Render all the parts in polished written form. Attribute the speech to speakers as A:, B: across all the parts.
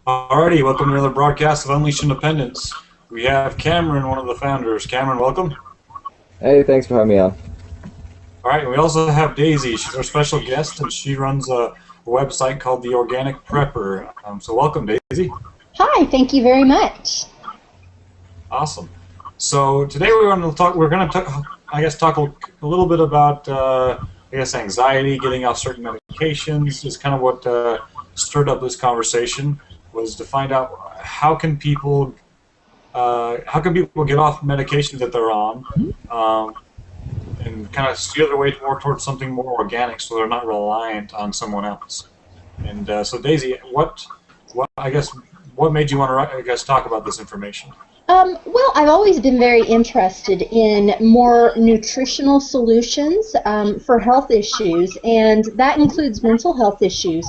A: Alrighty, welcome to another broadcast of Unleash Independence. We have Cameron, one of the founders. Cameron, welcome.
B: Hey, thanks for having me on.
A: Alright, we also have Daisy. She's our special guest, and she runs a website called The Organic Prepper. So welcome, Daisy.
C: Hi, thank you very much.
A: Awesome. So today we're going to talk, I guess, talk a little bit about, anxiety, getting off certain medications is kind of what stirred up this conversation, was to find out how can people get off medications that they're on, and kind of steer their way more towards something more organic, so they're not reliant on someone else. And so, Daisy, what made you want to, talk about this information?
C: Well, I've always been very interested in more nutritional solutions for health issues, and that includes mental health issues.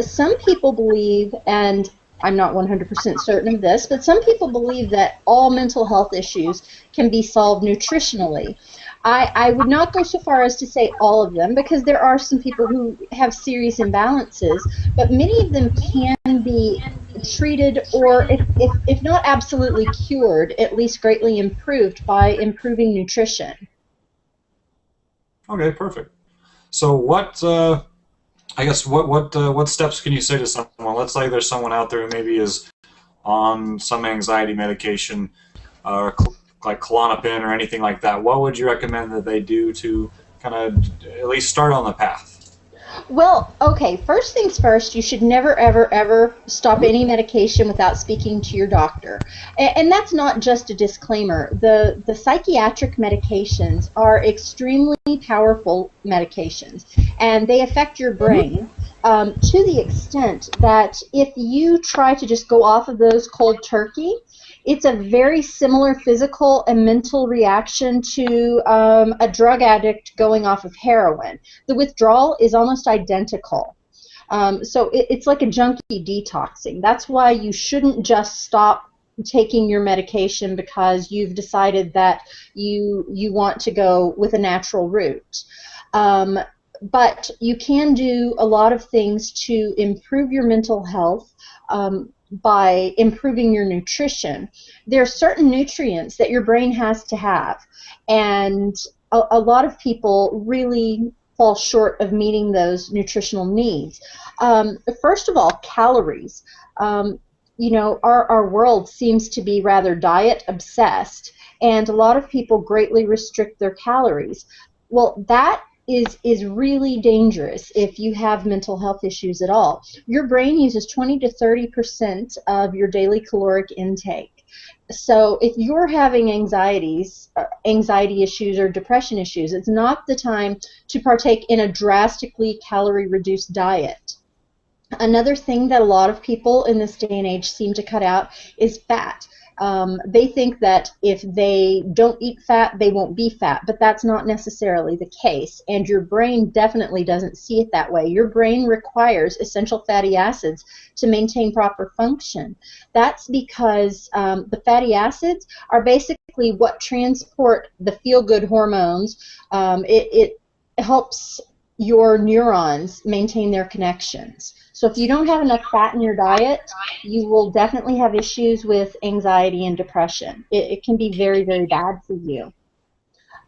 C: Some people believe, and I'm not 100% certain of this, but some people believe that all mental health issues can be solved nutritionally. I would not go so far as to say all of them, because there are some people who have serious imbalances, but many of them can be treated, or if not absolutely cured, at least greatly improved by improving nutrition.
A: Okay, perfect. So what steps can you say to someone? Let's say there's someone out there who maybe is on some anxiety medication, like Klonopin or anything like that. What would you recommend that they do to kind of at least start on the path?
C: Well, okay, first things first, you should never, ever, ever stop any medication without speaking to your doctor. And that's not just a disclaimer. The psychiatric medications are extremely powerful medications, and they affect your brain to the extent that if you try to just go off of those cold turkey, it's a very similar physical and mental reaction to a drug addict going off of heroin. The withdrawal is almost identical. So it's like a junkie detoxing. That's why you shouldn't just stop taking your medication because you've decided that you want to go with a natural route. But you can do a lot of things to improve your mental health by improving your nutrition. There are certain nutrients that your brain has to have, and a lot of people really fall short of meeting those nutritional needs. First of all, calories. Our world seems to be rather diet obsessed, and a lot of people greatly restrict their calories. Well, that is really dangerous if you have mental health issues at all. Your brain uses 20 to 30% of your daily caloric intake. So if you're having anxiety issues or depression issues, it's not the time to partake in a drastically calorie-reduced diet. Another thing that a lot of people in this day and age seem to cut out is fat. They think that if they don't eat fat, they won't be fat, but that's not necessarily the case, and your brain definitely doesn't see it that way. Your brain requires essential fatty acids to maintain proper function. That's because the fatty acids are basically what transport the feel-good hormones. It helps your neurons maintain their connections. So if you don't have enough fat in your diet, you will definitely have issues with anxiety and depression. It can be very, very bad for you.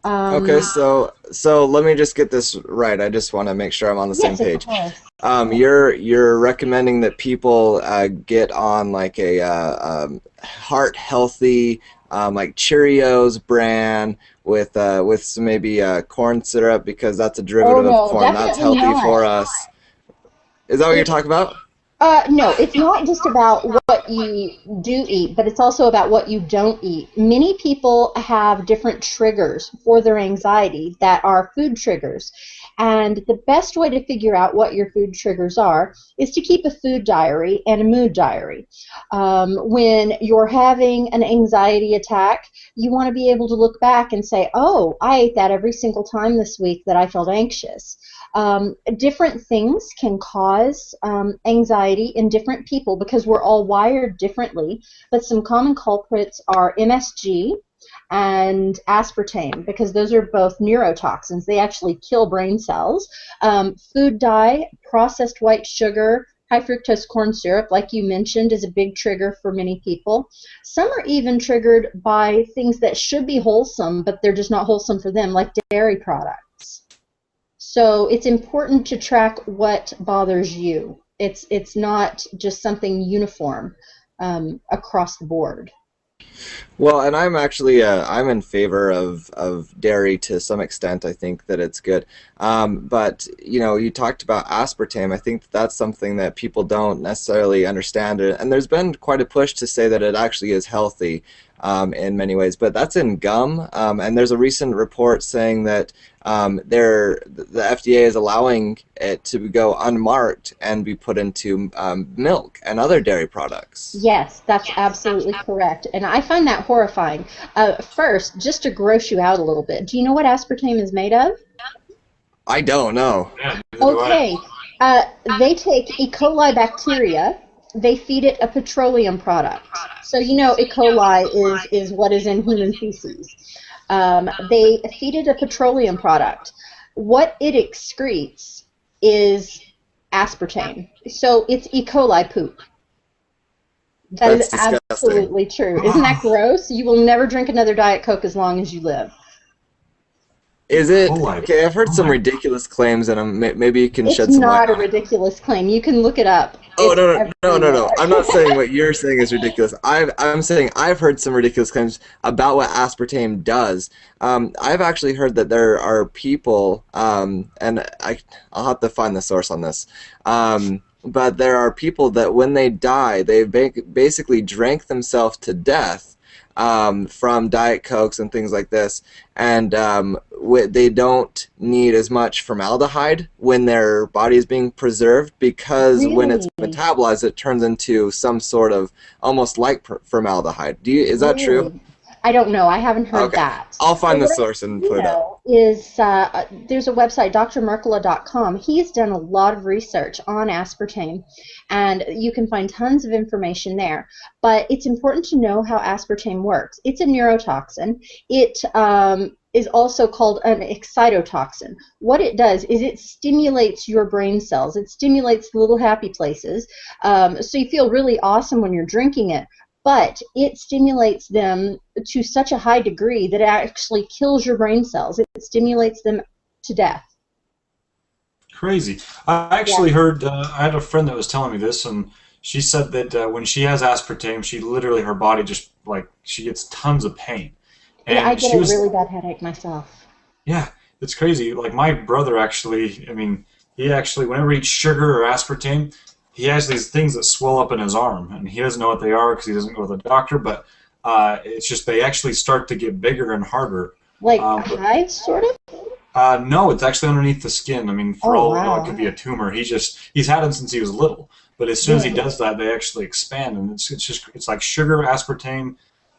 B: Okay,
C: Um,
B: so let me just get this right. I just want to make sure I'm on the same
C: yes, of
B: page.
C: course.
B: You're recommending that people get on like a heart healthy like Cheerios brand with some maybe corn syrup, because that's a
C: Oh
B: derivative of
C: no,
B: corn. That's
C: definitely
B: healthy
C: not.
B: for us. Is that what you're
C: It,
B: talking about?
C: No, it's not just about what you do eat, but it's also about what you don't eat. Many people have different triggers for their anxiety that are food triggers. And the best way to figure out what your food triggers are is to keep a food diary and a mood diary. When you're having an anxiety attack, you want to be able to look back and say, oh, I ate that every single time this week that I felt anxious. Different things can cause anxiety in different people because we're all wired differently, but some common culprits are MSG and aspartame, because those are both neurotoxins. They actually kill brain cells. Food dye, processed white sugar, High fructose corn syrup, like you mentioned, is a big trigger for many people. Some are even triggered by things that should be wholesome, but they're just not wholesome for them, like dairy products. So it's important to track what bothers you. It's not just something uniform across the board.
B: Well, and I'm actually I'm in favor of dairy to some extent. I think that it's good. But you know, you talked about aspartame. I think that's something that people don't necessarily understand, and there's been quite a push to say that it actually is healthy in many ways. But that's in gum, and there's a recent report saying that the FDA is allowing it to go unmarked and be put into milk and other dairy products.
C: Yes, that's absolutely correct. And I find that horrifying. First, just to gross you out a little bit, do you know what aspartame is made of?
B: I don't know.
A: Yeah, neither do I.
C: Okay. They take E. coli bacteria, they feed it a petroleum product. So you know E. coli is what is in human feces. They feed it a petroleum product. What it excretes is aspartame. So it's E. coli poop. That is
B: That's disgusting.
C: absolutely true. Isn't that gross? You will never drink another Diet Coke as long as you live.
B: Is it?
A: Oh,
B: Okay, I've heard some ridiculous claims, and maybe you can
C: It's
B: shed some light
C: not a
B: on it.
C: ridiculous claim. You can look it up.
B: Oh,
C: It's
B: no.
C: everywhere.
B: I'm not saying what you're saying is ridiculous. I'm saying I've heard some ridiculous claims about what aspartame does. I've actually heard that there are people, and I'll have to find the source on this. But there are people that when they die, they basically drank themselves to death from Diet Cokes and things like this, and they don't need as much formaldehyde when their body is being preserved, because when it's
C: Really?
B: metabolized, it turns into some sort of almost like formaldehyde. Is that true?
C: Really? I don't know. I haven't heard
B: Okay,
C: that.
B: I'll find
C: But
B: the
C: what I
B: source and
C: do
B: put it up.
C: know is there's a website, drmercola.com. He's done a lot of research on aspartame, and you can find tons of information there. But it's important to know how aspartame works. It's a neurotoxin. It is also called an excitotoxin. What it does is it stimulates your brain cells. It stimulates the little happy places. So you feel really awesome when you're drinking it. But it stimulates them to such a high degree that it actually kills your brain cells. It stimulates them to death.
A: Crazy. I
C: Yeah,
A: actually heard, I had a friend that was telling me this, and she said that when she has aspartame, she literally, her body just, like, she gets tons of pain.
C: yeah, I
A: And
C: get
A: she
C: a
A: was,
C: really bad headache myself.
A: yeah, it's crazy. Like, my brother actually, I mean, he actually, whenever he eats sugar or aspartame, he has these things that swell up in his arm, and he doesn't know what they are because he doesn't go to the doctor, but it's just they actually start to get bigger and harder.
C: Like
A: But
C: hives, sort of?
A: no, it's actually underneath the skin. I mean, for
C: Oh,
A: all we know, it could
C: wow.
A: be a tumor. He's had them since he was little. But as soon as he
C: Really?
A: does that, they actually expand, and it's like sugar, aspartame.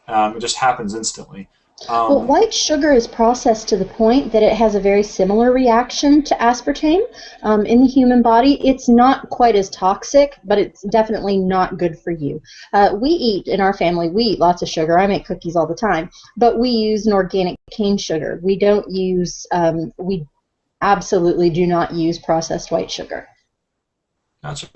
A: It just happens instantly.
C: Well,
A: Um,
C: white sugar is processed to the point that it has a very similar reaction to aspartame in the human body. It's not quite as toxic, but it's definitely not good for you. In our family, we eat lots of sugar. I make cookies all the time, but we use an organic cane sugar. We absolutely do not use processed white sugar.
A: Gotcha.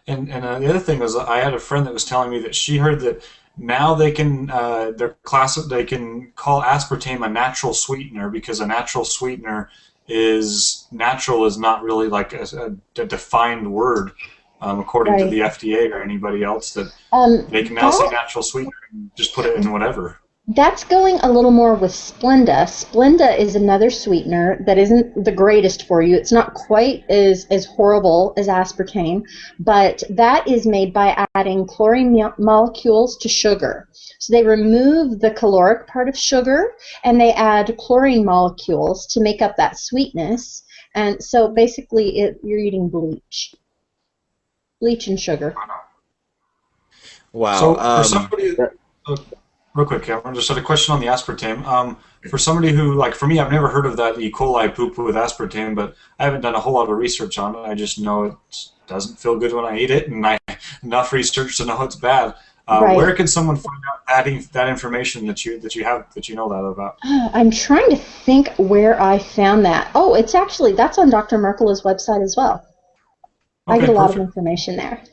A: And the other thing was, I had a friend that was telling me that she heard that now they can they can call aspartame a natural sweetener because a natural sweetener is natural is not really like a defined word according to
C: Right.
A: the FDA or anybody else, that they can now say
C: That
A: natural sweetener and just put it in whatever.
C: That's going a little more with Splenda. Splenda is another sweetener that isn't the greatest for you. It's not quite as horrible as aspartame, but that is made by adding chlorine molecules to sugar. So they remove the caloric part of sugar and they add chlorine molecules to make up that sweetness. And so basically you're eating bleach and sugar.
B: Wow.
A: So for somebody, uh, real quick, Cameron, just had a question on the aspartame. For somebody who, like for me, I've never heard of that E. coli poop with aspartame, but I haven't done a whole lot of research on it. I just know it doesn't feel good when I eat it, and I enough research to know it's bad.
C: Right.
A: Where can someone find out that information that you know that about?
C: I'm trying to think where I found that. Oh, that's on Dr. Merkela's website as well. I get
A: Okay,
C: a lot of
A: perfect.
C: information there. It's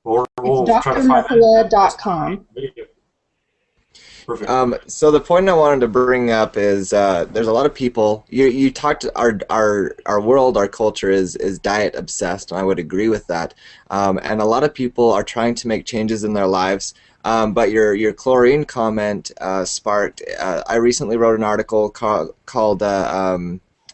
A: We'll try to find that
C: drmercola.com.
A: video. Perfect.
B: So the point I wanted to bring up is there's a lot of people. You talked our world, our culture is diet obsessed, and I would agree with that. And a lot of people are trying to make changes in their lives. But your chlorine comment sparked. I recently wrote an article called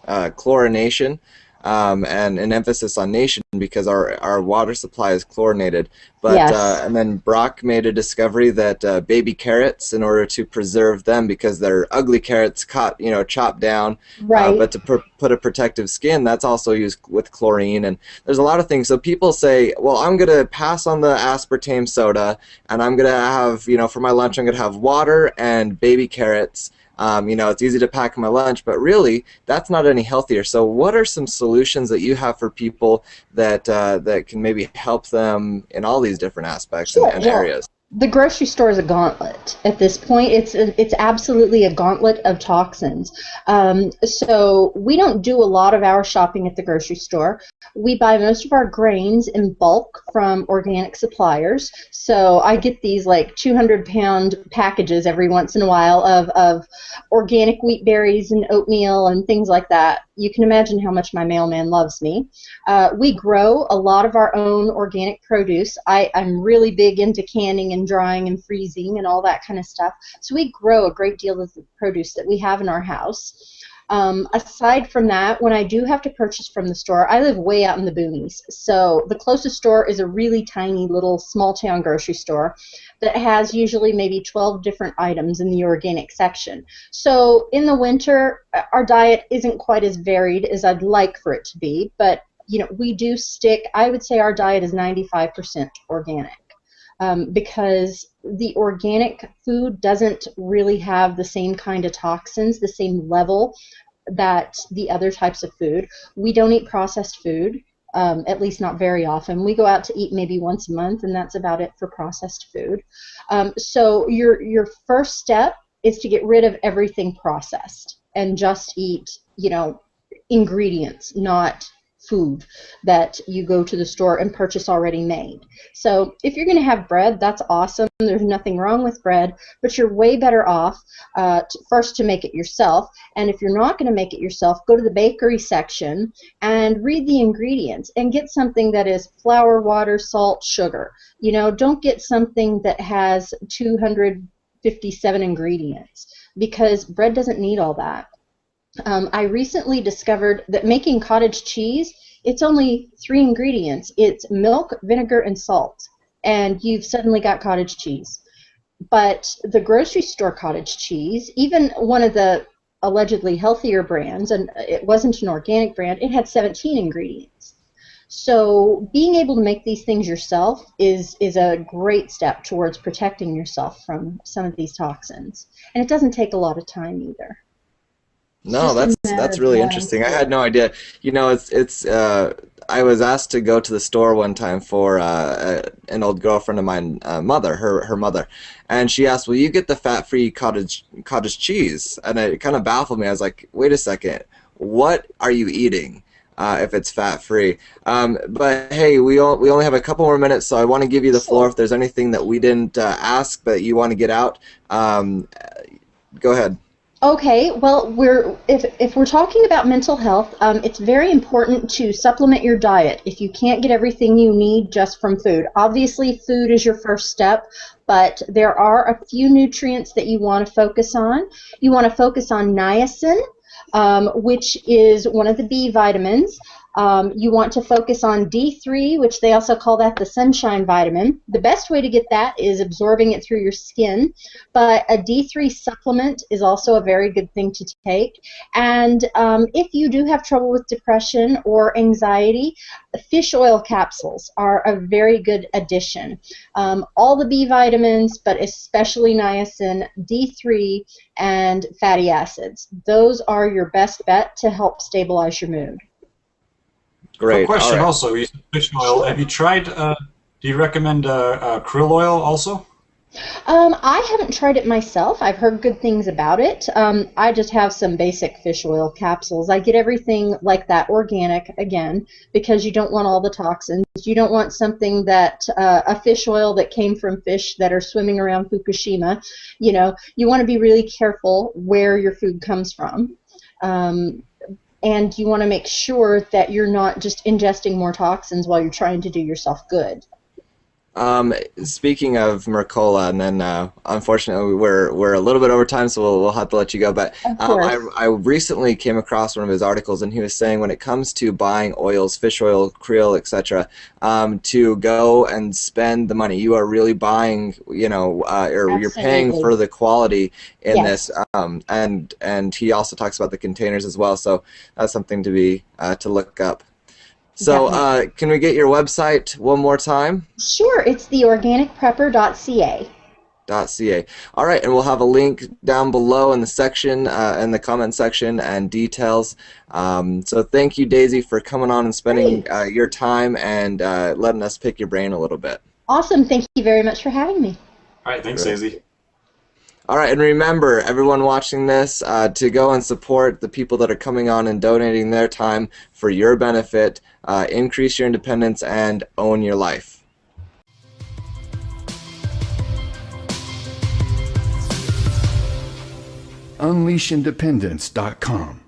B: chlorination. And an emphasis on nation because our water supply is chlorinated. But
C: Yes.
B: and then Brock made a discovery that baby carrots, in order to preserve them because they're ugly carrots, chopped down,
C: Right.
B: but to put a protective skin, that's also used with chlorine. And there's a lot of things. So people say, well, I'm gonna pass on the aspartame soda, and I'm gonna have, for my lunch, I'm gonna have water and baby carrots. It's easy to pack in my lunch, but really, that's not any healthier. So, what are some solutions that you have for people that can maybe help them in all these different aspects
C: Sure.
B: and
C: Well,
B: areas?
C: the grocery store is a gauntlet at this point. It's absolutely a gauntlet of toxins. So we don't do a lot of our shopping at the grocery store. We buy most of our grains in bulk from organic suppliers. So I get these like 200-pound packages every once in a while of organic wheat berries and oatmeal and things like that. You can imagine how much my mailman loves me. We grow a lot of our own organic produce. I'm really big into canning and drying and freezing and all that kind of stuff. So we grow a great deal of the produce that we have in our house. Aside from that, when I do have to purchase from the store, I live way out in the boonies. So the closest store is a really tiny little small town grocery store that has usually maybe 12 different items in the organic section. So in the winter, our diet isn't quite as varied as I'd like for it to be, but we do stick, I would say our diet is 95% organic. Because the organic food doesn't really have the same kind of toxins, the same level that the other types of food. We don't eat processed food, at least not very often. We go out to eat maybe once a month, and that's about it for processed food. So your first step is to get rid of everything processed and just eat, ingredients, not food that you go to the store and purchase already made. So if you're going to have bread, that's awesome. There's nothing wrong with bread, but you're way better off first to make it yourself. And if you're not going to make it yourself, go to the bakery section and read the ingredients and get something that is flour, water, salt, sugar. Don't get something that has 257 ingredients because bread doesn't need all that. I recently discovered that making cottage cheese, it's only 3 ingredients. It's milk, vinegar, and salt. And you've suddenly got cottage cheese. But the grocery store cottage cheese, even one of the allegedly healthier brands, and it wasn't an organic brand, it had 17 ingredients. So being able to make these things yourself is a great step towards protecting yourself from some of these toxins. And it doesn't take a lot of time either. It's
B: No,
C: just a matter
B: that's
C: of
B: really
C: wanting to
B: interesting. I
C: do
B: had
C: it.
B: no idea. It's I was asked to go to the store one time for an old girlfriend of mine, mother, her mother, and she asked, "Will you get the fat-free cottage cheese?" And it kind of baffled me. I was like, "Wait a second, what are you eating?" If it's fat-free. But hey, we only have a couple more minutes, so I want to give you the floor
C: Sure.
B: if there's anything that we didn't ask but you want to get out. Go ahead.
C: Okay, well, if we're talking about mental health, it's very important to supplement your diet if you can't get everything you need just from food. Obviously, food is your first step, but there are a few nutrients that you want to focus on. You want to focus on niacin, which is one of the B vitamins. You want to focus on D3, which they also call that the sunshine vitamin. The best way to get that is absorbing it through your skin, but a D3 supplement is also a very good thing to take. And if you do have trouble with depression or anxiety, fish oil capsules are a very good addition. All the B vitamins, but especially niacin, D3, and fatty acids. Those are your best bet to help stabilize your mood.
A: Quick
B: Great. All
A: question
B: right.
A: also. You said fish oil.
C: Sure.
A: Have you tried, do you recommend krill oil also?
C: I haven't tried it myself. I've heard good things about it. I just have some basic fish oil capsules. I get everything like that organic, again, because you don't want all the toxins. You don't want something that, a fish oil that came from fish that are swimming around Fukushima. You want to be really careful where your food comes from. And you want to make sure that you're not just ingesting more toxins while you're trying to do yourself good.
B: Speaking of Mercola, and then unfortunately we're a little bit over time, so we'll have to let you go. But
C: Of course.
B: I recently came across one of his articles, and he was saying when it comes to buying oils, fish oil, krill, etc., to go and spend the money. You are really buying, or you're paying
C: Absolutely.
B: for the quality in
C: Yes.
B: this. And he also talks about the containers as well. So that's something to be to look up. So
C: Definitely.
B: can we get your website one more time?
C: Sure, it's theorganicprepper.ca.
B: .ca. All right, and we'll have a link down below in the section, in the comment section, and details. So thank you, Daisy, for coming on and spending
C: Great.
B: your time and letting us pick your brain a little bit.
C: Awesome. Thank you very much for having me.
A: All right, thanks,
B: Great.
A: Daisy.
B: All right, and remember, everyone watching this, to go and support the people that are coming on and donating their time for your benefit, increase your independence, and own your life.
D: UnleashIndependence.com